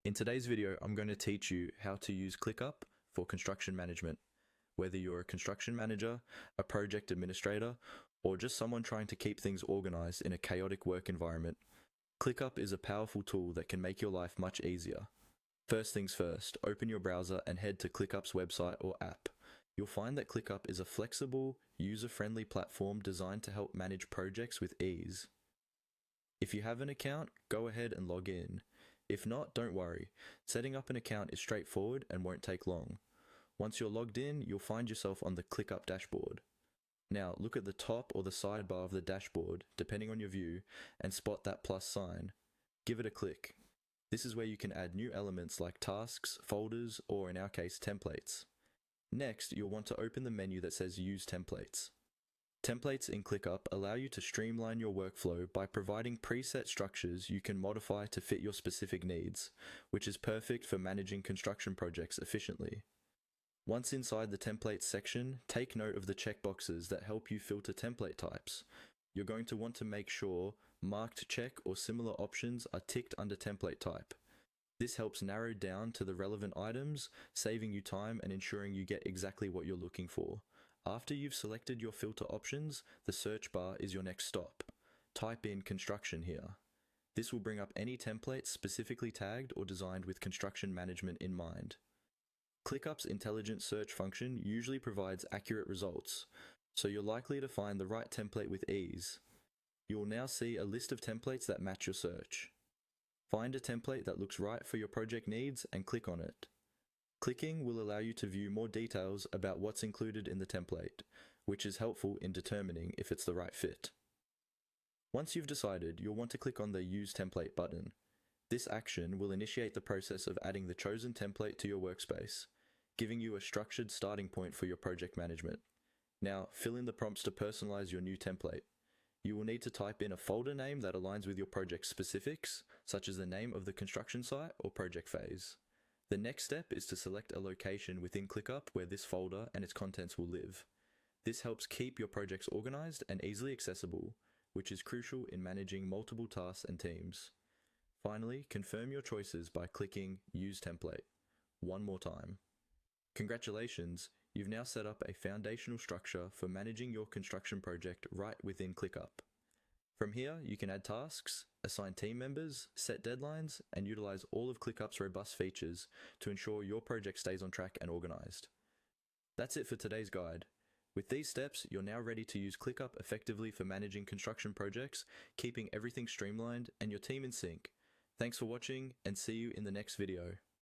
In today's video, I'm going to teach you how to use ClickUp for construction management. Whether you're a construction manager, a project administrator, or just someone trying to keep things organized in a chaotic work environment, ClickUp is a powerful tool that can make your life much easier. First things first, open your browser and head to ClickUp's website or app. You'll find that ClickUp is a flexible, user-friendly platform designed to help manage projects with ease. If you have an account, go ahead and log in. If not, don't worry. Setting up an account is straightforward and won't take long. Once you're logged in, you'll find yourself on the ClickUp dashboard. Now, look at the top or the sidebar of the dashboard, depending on your view, and spot that plus sign. Give it a click. This is where you can add new elements like tasks, folders, or in our case, templates. Next, you'll want to open the menu that says Use Templates. Templates in ClickUp allow you to streamline your workflow by providing preset structures you can modify to fit your specific needs, which is perfect for managing construction projects efficiently. Once inside the Templates section, take note of the checkboxes that help you filter template types. You're going to want to make sure marked check or similar options are ticked under template type. This helps narrow down to the relevant items, saving you time and ensuring you get exactly what you're looking for. After you've selected your filter options, the search bar is your next stop. Type in construction here. This will bring up any templates specifically tagged or designed with construction management in mind. ClickUp's intelligent search function usually provides accurate results, so you're likely to find the right template with ease. You'll now see a list of templates that match your search. Find a template that looks right for your project needs and click on it. Clicking will allow you to view more details about what's included in the template, which is helpful in determining if it's the right fit. Once you've decided, you'll want to click on the Use Template button. This action will initiate the process of adding the chosen template to your workspace, giving you a structured starting point for your project management. Now, fill in the prompts to personalize your new template. You will need to type in a folder name that aligns with your project specifics, such as the name of the construction site or project phase. The next step is to select a location within ClickUp where this folder and its contents will live. This helps keep your projects organized and easily accessible, which is crucial in managing multiple tasks and teams. Finally, confirm your choices by clicking Use Template. One more time. Congratulations, you've now set up a foundational structure for managing your construction project right within ClickUp. From here, you can add tasks, assign team members, set deadlines, and utilize all of ClickUp's robust features to ensure your project stays on track and organized. That's it for today's guide. With these steps, you're now ready to use ClickUp effectively for managing construction projects, keeping everything streamlined and your team in sync. Thanks for watching, and see you in the next video.